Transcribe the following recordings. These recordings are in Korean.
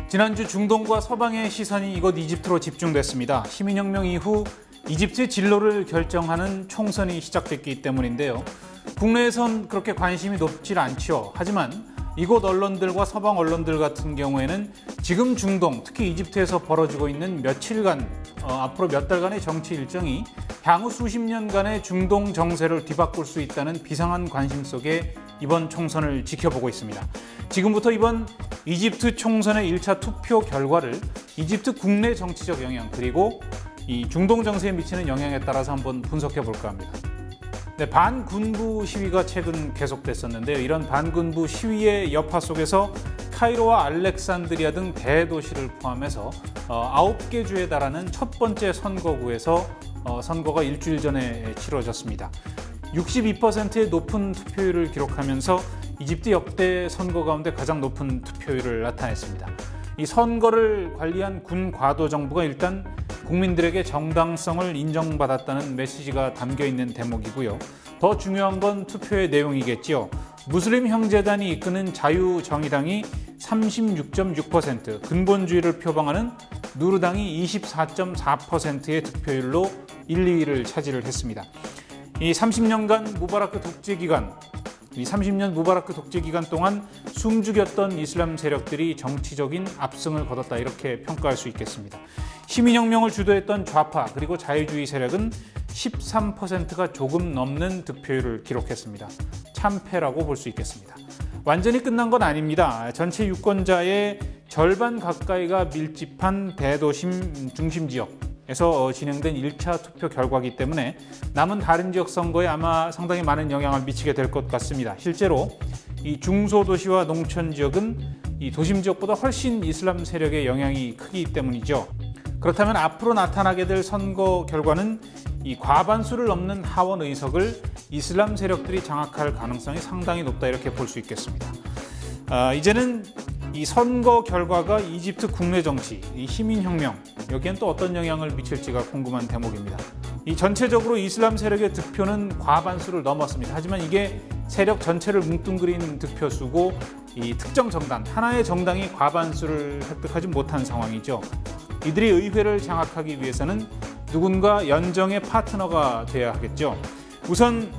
지난주 중동과 서방의 시선이 이곳 이집트로 집중됐습니다. 시민혁명 이후 이집트의 진로를 결정하는 총선이 시작됐기 때문인데요. 국내에선 그렇게 관심이 높질 않죠. 하지만 이곳 언론들과 서방 언론들 같은 경우에는 지금 중동, 특히 이집트에서 벌어지고 있는 며칠간, 앞으로 몇 달간의 정치 일정이 향후 수십 년간의 중동 정세를 뒤바꿀 수 있다는 비상한 관심 속에 이번 총선을 지켜보고 있습니다. 지금부터 이번 이집트 총선의 1차 투표 결과를 이집트 국내 정치적 영향, 그리고 이 중동 정세에 미치는 영향에 따라서 한번 분석해 볼까 합니다. 네, 반군부 시위가 최근 계속됐었는데요. 이런 반군부 시위의 여파 속에서 카이로와 알렉산드리아 등 대도시를 포함해서 9개 주에 달하는 첫 번째 선거구에서 선거가 일주일 전에 치러졌습니다. 62%의 높은 투표율을 기록하면서 이집트 역대 선거 가운데 가장 높은 투표율을 나타냈습니다. 이 선거를 관리한 군 과도 정부가 일단 국민들에게 정당성을 인정받았다는 메시지가 담겨있는 대목이고요. 더 중요한 건 투표의 내용이겠죠. 무슬림 형제단이 이끄는 자유정의당이 36.6%, 근본주의를 표방하는 누르당이 24.4%의 득표율로 1, 2위를 차지를 했습니다. 이 30년간 무바라크 독재 기간, 이 30년 무바라크 독재 기간 동안 숨죽였던 이슬람 세력들이 정치적인 압승을 거뒀다, 이렇게 평가할 수 있겠습니다. 시민혁명을 주도했던 좌파 그리고 자유주의 세력은 13%가 조금 넘는 득표율을 기록했습니다. 참패라고 볼 수 있겠습니다. 완전히 끝난 건 아닙니다. 전체 유권자의 절반 가까이가 밀집한 대도심 중심 지역에서 진행된 1차 투표 결과이기 때문에 남은 다른 지역 선거에 아마 상당히 많은 영향을 미치게 될 것 같습니다. 실제로 이 중소도시와 농촌 지역은 이 도심 지역보다 훨씬 이슬람 세력의 영향이 크기 때문이죠. 그렇다면 앞으로 나타나게 될 선거 결과는 이 과반수를 넘는 하원 의석을 이슬람 세력들이 장악할 가능성이 상당히 높다, 이렇게 볼 수 있겠습니다. 이제는 이 선거 결과가 이집트 국내 정치, 이 시민혁명, 여기엔 또 어떤 영향을 미칠지가 궁금한 대목입니다. 이 전체적으로 이슬람 세력의 득표는 과반수를 넘었습니다. 하지만 이게 세력 전체를 뭉뚱그린 득표수고 이 특정 정당, 하나의 정당이 과반수를 획득하지 못한 상황이죠. 이들이 의회를 장악하기 위해서는 누군가 연정의 파트너가 돼야 하겠죠. 우선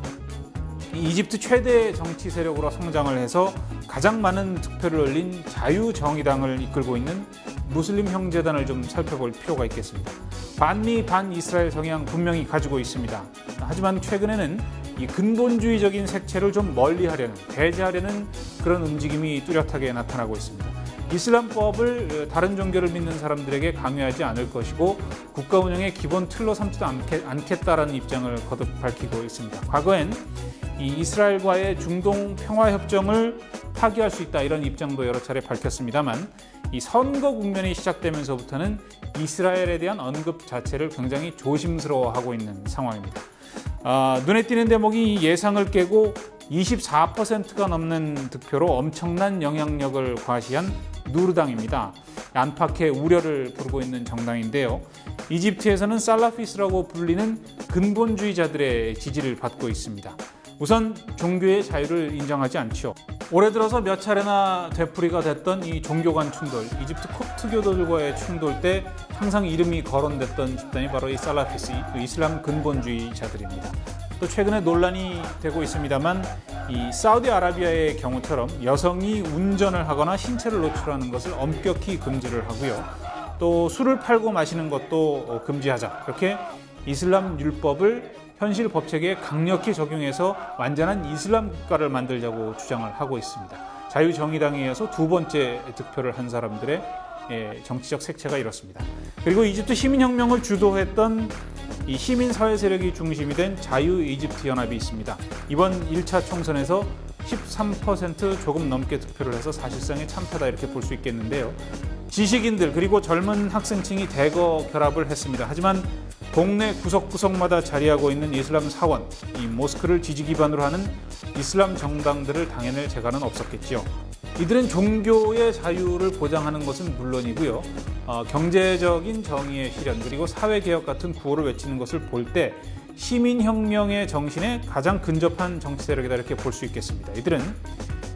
이집트 최대 정치 세력으로 성장을 해서 가장 많은 득표를 올린 자유정의당을 이끌고 있는 무슬림 형제단을 좀 살펴볼 필요가 있겠습니다. 반미 반이스라엘 성향 분명히 가지고 있습니다. 하지만 최근에는 이 근본주의적인 색채를 좀 멀리하려는, 배제하려는 그런 움직임이 뚜렷하게 나타나고 있습니다. 이슬람법을 다른 종교를 믿는 사람들에게 강요하지 않을 것이고 국가 운영의 기본 틀로 삼지도 않겠다라는 입장을 거듭 밝히고 있습니다. 과거엔 이 이스라엘과의 중동 평화협정을 파기할 수 있다, 이런 입장도 여러 차례 밝혔습니다만 이 선거 국면이 시작되면서부터는 이스라엘에 대한 언급 자체를 굉장히 조심스러워하고 있는 상황입니다. 눈에 띄는 대목이 예상을 깨고 24%가 넘는 득표로 엄청난 영향력을 과시한 누르당입니다. 안팎의 우려를 부르고 있는 정당인데요. 이집트에서는 살라피스라고 불리는 근본주의자들의 지지를 받고 있습니다. 우선 종교의 자유를 인정하지 않죠. 올해 들어서 몇 차례나 되풀이가 됐던 이 종교 간 충돌, 이집트 콥트교도들과의 충돌 때 항상 이름이 거론됐던 집단이 바로 이 살라피스, 이슬람 근본주의자들입니다. 또 최근에 논란이 되고 있습니다만 이 사우디아라비아의 경우처럼 여성이 운전을 하거나 신체를 노출하는 것을 엄격히 금지를 하고요. 또 술을 팔고 마시는 것도 금지하자, 그렇게 이슬람 율법을 현실 법체계에 강력히 적용해서 완전한 이슬람 국가를 만들자고 주장을 하고 있습니다. 자유정의당에 이어서 두 번째 득표를 한 사람들의 정치적 색채가 이렇습니다. 그리고 이집트 시민혁명을 주도했던 이 시민사회 세력이 중심이 된 자유이집트연합이 있습니다. 이번 1차 총선에서 13% 조금 넘게 득표를 해서 사실상의 참패다, 이렇게 볼 수 있겠는데요. 지식인들 그리고 젊은 학생층이 대거 결합을 했습니다. 하지만 동네 구석구석마다 자리하고 있는 이슬람 사원, 이 모스크를 지지 기반으로 하는 이슬람 정당들을 당해낼 재간은 없었겠죠. 이들은 종교의 자유를 보장하는 것은 물론이고요. 경제적인 정의의 실현 그리고 사회개혁 같은 구호를 외치는 것을 볼 때 시민혁명의 정신에 가장 근접한 정치 세력이다 이렇게 볼 수 있겠습니다. 이들은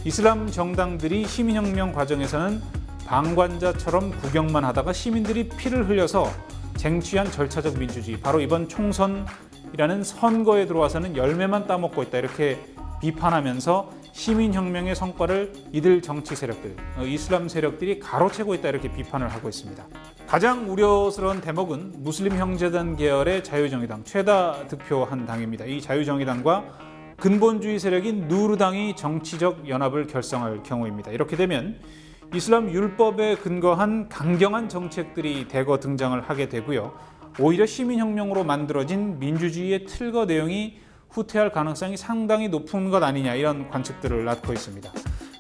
이슬람 정당들이 시민혁명 과정에서는 방관자처럼 구경만 하다가 시민들이 피를 흘려서 쟁취한 절차적 민주주의, 바로 이번 총선이라는 선거에 들어와서는 열매만 따먹고 있다 이렇게 비판하면서 시민혁명의 성과를 이들 정치 세력들, 이슬람 세력들이 가로채고 있다 이렇게 비판을 하고 있습니다. 가장 우려스러운 대목은 무슬림 형제단 계열의 자유정의당, 최다 득표한 당입니다. 이 자유정의당과 근본주의 세력인 누르당이 정치적 연합을 결성할 경우입니다. 이렇게 되면 이슬람 율법에 근거한 강경한 정책들이 대거 등장을 하게 되고요. 오히려 시민혁명으로 만들어진 민주주의의 틀과 내용이 후퇴할 가능성이 상당히 높은 것 아니냐, 이런 관측들을 낳고 있습니다.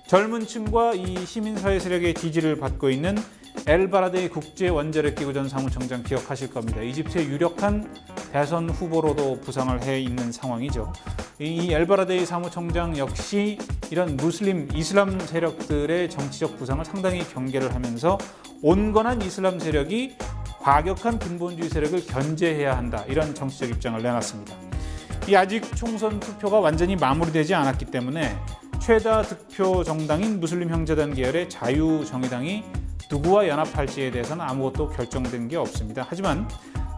젊은 층과 이 시민사회 세력의 지지를 받고 있는 엘바라데이 국제원자력기구 전 사무총장 기억하실 겁니다. 이집트의 유력한 대선 후보로도 부상을 해 있는 상황이죠. 이 엘바라데이 사무총장 역시 이런 무슬림, 이슬람 세력들의 정치적 부상을 상당히 경계를 하면서 온건한 이슬람 세력이 과격한 근본주의 세력을 견제해야 한다, 이런 정치적 입장을 내놨습니다. 이 아직 총선 투표가 완전히 마무리되지 않았기 때문에 최다 득표 정당인 무슬림 형제단 계열의 자유정의당이 누구와 연합할지에 대해서는 아무것도 결정된 게 없습니다. 하지만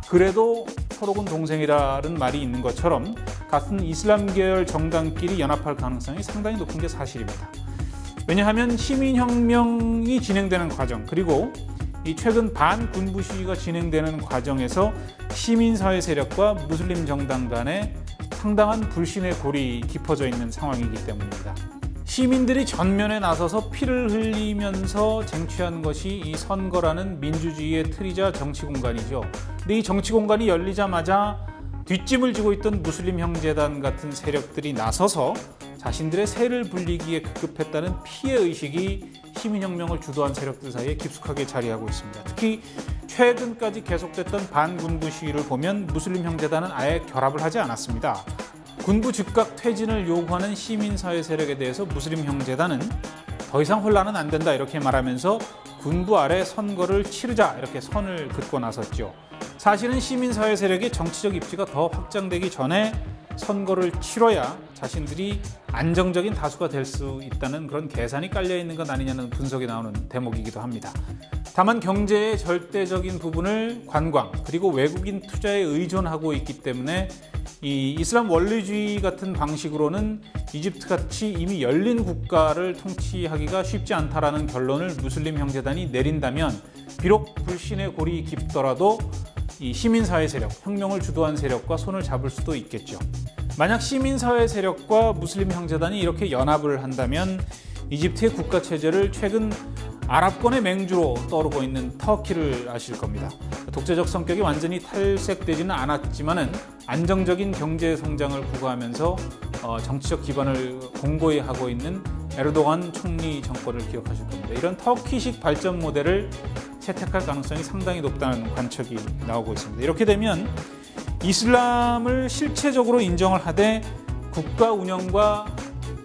그래도 서로군 동생이라는 말이 있는 것처럼 같은 이슬람 계열 정당끼리 연합할 가능성이 상당히 높은 게 사실입니다. 왜냐하면 시민혁명이 진행되는 과정, 그리고 이 최근 반군부 시위가 진행되는 과정에서 시민사회 세력과 무슬림 정당 간에 상당한 불신의 골이 깊어져 있는 상황이기 때문입니다. 시민들이 전면에 나서서 피를 흘리면서 쟁취한 것이 이 선거라는 민주주의의 틀이자 정치 공간이죠. 근데 이 정치 공간이 열리자마자 뒷짐을 지고 있던 무슬림 형제단 같은 세력들이 나서서 자신들의 세를 불리기에 급급했다는 피해의식이 시민혁명을 주도한 세력들 사이에 깊숙하게 자리하고 있습니다. 특히 최근까지 계속됐던 반군부 시위를 보면 무슬림 형제단은 아예 결합을 하지 않았습니다. 군부 즉각 퇴진을 요구하는 시민사회 세력에 대해서 무슬림 형제단은 더 이상 혼란은 안 된다 이렇게 말하면서 군부 아래 선거를 치르자 이렇게 선을 긋고 나섰죠. 사실은 시민사회 세력의 정치적 입지가 더 확장되기 전에 선거를 치러야 자신들이 안정적인 다수가 될 수 있다는 그런 계산이 깔려 있는 것 아니냐는 분석이 나오는 대목이기도 합니다. 다만 경제의 절대적인 부분을 관광 그리고 외국인 투자에 의존하고 있기 때문에 이 이슬람 원리주의 같은 방식으로는 이집트같이 이미 열린 국가를 통치하기가 쉽지 않다라는 결론을 무슬림 형제단이 내린다면 비록 불신의 골이 깊더라도 이 시민사회 세력, 혁명을 주도한 세력과 손을 잡을 수도 있겠죠. 만약 시민사회 세력과 무슬림 형제단이 이렇게 연합을 한다면 이집트의 국가체제를 최근 아랍권의 맹주로 떠오르고 있는 터키를 아실 겁니다. 독재적 성격이 완전히 탈색되지는 않았지만은 안정적인 경제 성장을 구가하면서 정치적 기반을 공고히 하고 있는 에르도간 총리 정권을 기억하실 겁니다. 이런 터키식 발전 모델을 채택할 가능성이 상당히 높다는 관측이 나오고 있습니다. 이렇게 되면 이슬람을 실체적으로 인정을 하되 국가 운영과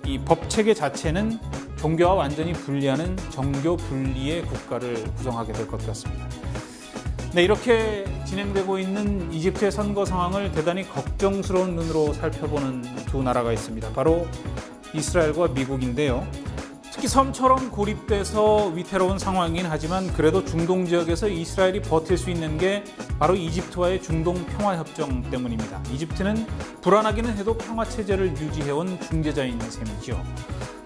이 법체계 자체는 종교와 완전히 분리하는 정교 분리의 국가를 구성하게 될 것 같습니다. 네, 이렇게 진행되고 있는 이집트의 선거 상황을 대단히 걱정스러운 눈으로 살펴보는 두 나라가 있습니다. 바로 이스라엘과 미국인데요. 특히 섬처럼 고립돼서 위태로운 상황이긴 하지만 그래도 중동 지역에서 이스라엘이 버틸 수 있는 게 바로 이집트와의 중동 평화협정 때문입니다. 이집트는 불안하기는 해도 평화체제를 유지해온 중재자인 셈이죠.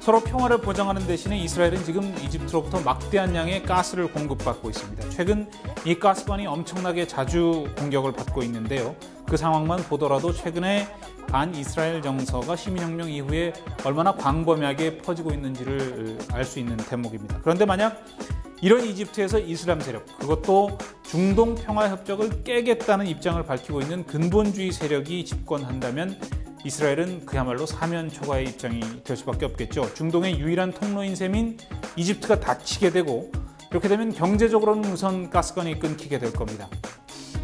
서로 평화를 보장하는 대신에 이스라엘은 지금 이집트로부터 막대한 양의 가스를 공급받고 있습니다. 최근 이 가스관이 엄청나게 자주 공격을 받고 있는데요. 그 상황만 보더라도 최근에 반이스라엘 정서가 시민혁명 이후에 얼마나 광범위하게 퍼지고 있는지를 알 수 있는 대목입니다. 그런데 만약 이런 이집트에서 이슬람 세력, 그것도 중동 평화협정을 깨겠다는 입장을 밝히고 있는 근본주의 세력이 집권한다면 이스라엘은 그야말로 사면초가의 입장이 될 수밖에 없겠죠. 중동의 유일한 통로인 셈인 이집트가 닫히게 되고 이렇게 되면 경제적으로는 우선 가스관이 끊기게 될 겁니다.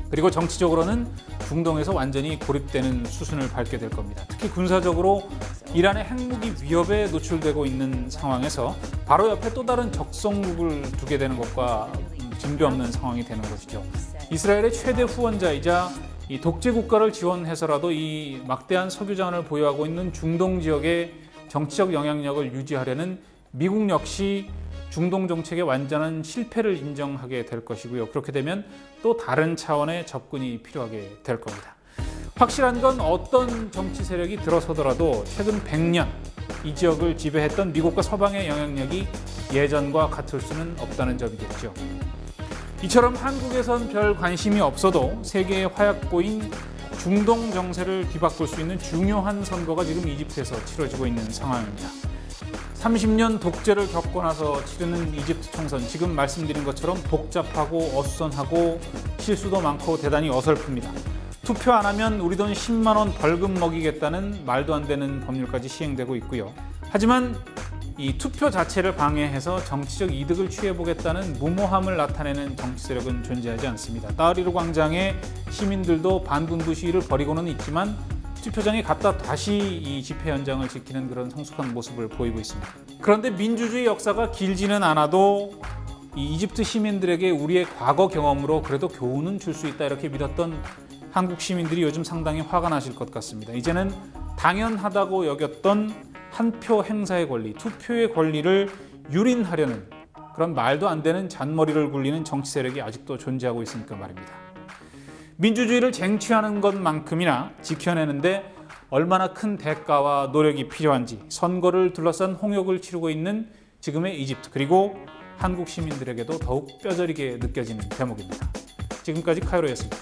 그리고 정치적으로는 중동에서 완전히 고립되는 수순을 밟게 될 겁니다. 특히 군사적으로 이란의 핵무기 위협에 노출되고 있는 상황에서 바로 옆에 또 다른 적성국을 두게 되는 것과 징조 없는 상황이 되는 것이죠. 이스라엘의 최대 후원자이자 이 독재 국가를 지원해서라도 이 막대한 석유 자원을 보유하고 있는 중동 지역의 정치적 영향력을 유지하려는 미국 역시 중동 정책의 완전한 실패를 인정하게 될 것이고요. 그렇게 되면 또 다른 차원의 접근이 필요하게 될 겁니다. 확실한 건 어떤 정치 세력이 들어서더라도 최근 100년 이 지역을 지배했던 미국과 서방의 영향력이 예전과 같을 수는 없다는 점이겠죠. 이처럼 한국에선 별 관심이 없어도 세계의 화약고인 중동 정세를 뒤바꿀 수 있는 중요한 선거가 지금 이집트에서 치러지고 있는 상황입니다. 30년 독재를 겪고 나서 치르는 이집트 총선, 지금 말씀드린 것처럼 복잡하고 어수선하고 실수도 많고 대단히 어설픕니다. 투표 안 하면 우리 돈 10만 원 벌금 먹이겠다는 말도 안 되는 법률까지 시행되고 있고요. 하지만 이 투표 자체를 방해해서 정치적 이득을 취해보겠다는 무모함을 나타내는 정치 세력은 존재하지 않습니다. 따으리로 광장에 시민들도 반군부 시위를 벌이고는 있지만 투표장에 갔다 다시 이 집회 현장을 지키는 그런 성숙한 모습을 보이고 있습니다. 그런데 민주주의 역사가 길지는 않아도 이 이집트 시민들에게 우리의 과거 경험으로 그래도 교훈은 줄 수 있다 이렇게 믿었던 한국 시민들이 요즘 상당히 화가 나실 것 같습니다. 이제는 당연하다고 여겼던 한 표 행사의 권리, 투표의 권리를 유린하려는 그런 말도 안 되는 잔머리를 굴리는 정치 세력이 아직도 존재하고 있으니까 말입니다. 민주주의를 쟁취하는 것만큼이나 지켜내는데 얼마나 큰 대가와 노력이 필요한지 선거를 둘러싼 홍역을 치르고 있는 지금의 이집트, 그리고 한국 시민들에게도 더욱 뼈저리게 느껴지는 대목입니다. 지금까지 카이로였습니다.